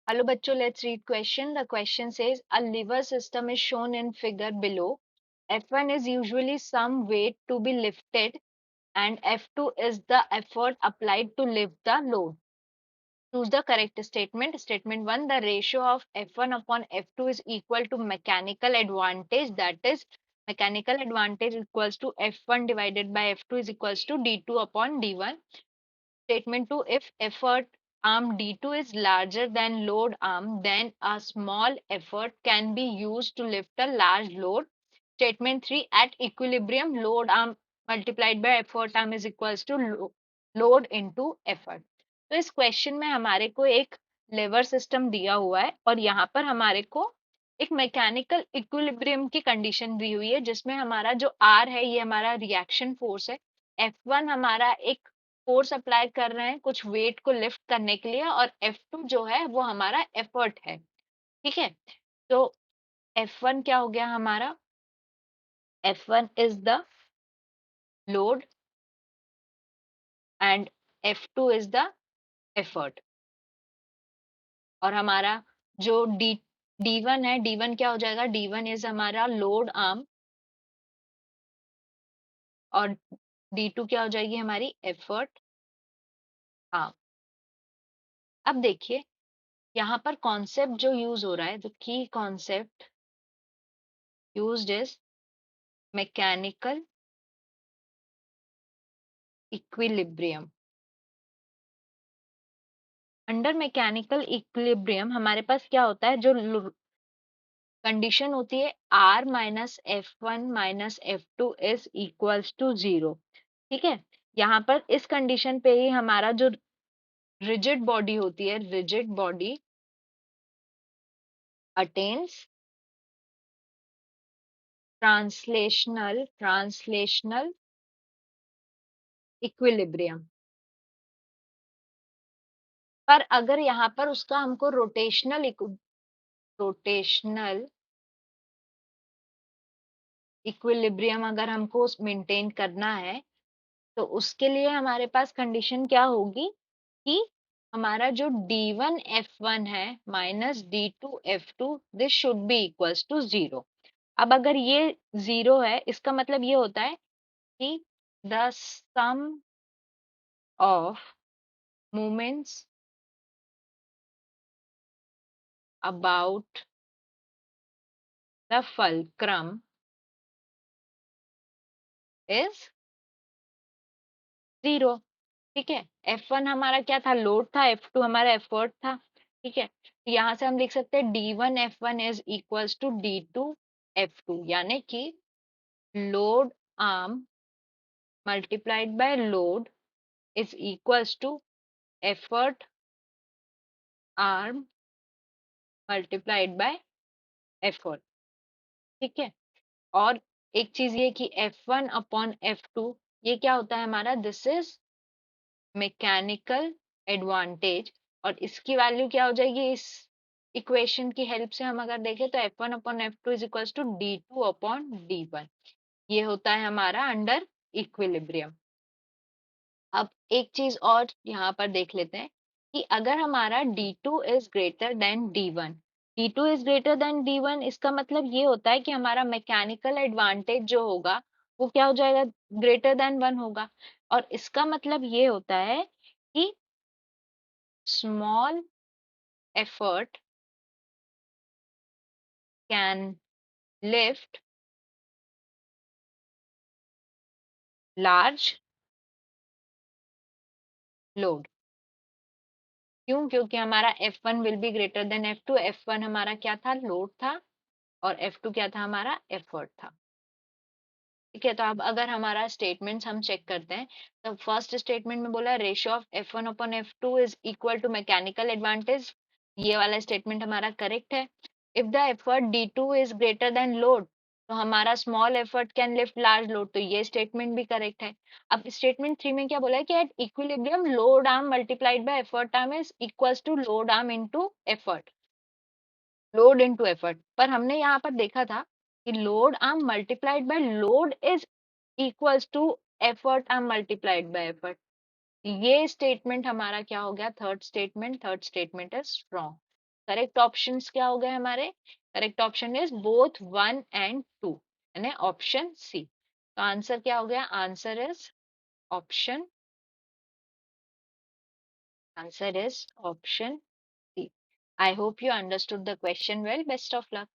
Hello bachcho, let's read question. The question says a lever system is shown in figure below. F1 is usually some weight to be lifted and F2 is the effort applied to lift the load. Choose the correct statement. Statement 1, the ratio of F1 upon F2 is equal to mechanical advantage, that is mechanical advantage equals to F1 divided by F2 is equals to D2 upon D1. Statement 2, if effort arm D2 is larger than load arm, then a small effort can be used to lift a large load. Statement 3, at equilibrium, load arm multiplied by effort arm is equals to load into effort. तो इस question में हमारे को एक लेवर system दिया हुआ है और यहाँ पर हमारे को एक मैकेनिकल इक्विलिब्रियम की कंडीशन दी हुई है जिसमें हमारा जो आर है ये हमारा रिएक्शन फोर्स है, F1 हमारा एक फोर्स अप्लाई कर रहे हैं कुछ वेट को लिफ्ट करने के लिए और F2 जो है वो हमारा एफर्ट है। ठीक है, तो F1 क्या हो गया हमारा, F1 is the load and F2 is the effort। और हमारा जो D1 है, D1 क्या हो जाएगा, D1 इज हमारा लोड आर्म और D2 क्या हो जाएगी हमारी एफर्ट आर्म। अब देखिए यहाँ पर कॉन्सेप्ट जो यूज हो रहा है, the key concept used is mechanical equilibrium. Under mechanical equilibrium हमारे पास क्या होता है, जो कंडीशन होती है R minus F1 minus F2 is equals to 0। ठीक है, यहाँ पर इस कंडीशन पे ही हमारा जो रिजिड बॉडी होती है, rigid body attains translational equilibrium. पर अगर यहाँ पर उसका हमको रोटेशनल इक्विलिब्रियम अगर हमको मेंटेन करना है तो उसके लिए हमारे पास कंडीशन क्या होगी कि हमारा जो D1 F1 है minus D2 F2 this should be equals to 0। अब अगर ये 0 है इसका मतलब ये होता है कि the sum of moments about the fulcrum is 0। ठीक है, F1 हमारा क्या था, लोड था, F2 हमारा एफर्ट था। ठीक है, तो यहाँ से हम लिख सकते हैं D1 F1 is equals to D2 F2, यानी कि load arm multiplied by load is equals to effort arm multiplied by effort। ठीक है, और एक चीज ये कि F1 अपॉन F2 ये क्या होता है हमारा, दिस इज मैकेनिकल एडवांटेज और इसकी वैल्यू क्या हो जाएगी, इस इक्वेशन की हेल्प से हम अगर देखें तो F1 upon F2 is equals to D2 upon D1। ये होता है हमारा अंडर इक्विलिब्रियम। अब एक चीज और यहाँ पर देख लेते हैं कि अगर हमारा D2 is greater then D1, D2 is greater then D1 इसका मतलब ये होता है कि हमारा मैकेनिकल एडवांटेज जो होगा वो क्या हो जाएगा, ग्रेटर देन 1 होगा। और इसका मतलब ये होता है कि small effort can lift large load. क्यों, क्योंकि हमारा F1 will be greater than F2। F1 हमारा क्या था, लोड था, और F2 क्या था, हमारा एफर्ट था। ठीक है, तो अब अगर हमारा स्टेटमेंट्स हम चेक करते हैं तो फर्स्ट स्टेटमेंट में बोला ratio of F1 upon F2 is equal to mechanical advantage, ये वाला स्टेटमेंट हमारा करेक्ट है। If the effort D2 is greater than load तो हमारा small effort can lift large load, तो ये स्टेटमेंट भी करेक्ट है। अब स्टेटमेंट 3 में क्या बोला है कि at equilibrium load arm multiplied by effort arm is equals to load arm into effort, load into effort. पर हमने यहाँ पर देखा था कि load arm multiplied by load is equals to effort arm multiplied by effort. ये statement हमारा क्या हो गया, third statement is wrong. Correct options क्या हो गए हमारे? Correct option is both 1 and 2, यानी ऑप्शन सी। तो आंसर क्या हो गया? Answer is option, answer is option C. I hope you understood the question well. Best of luck.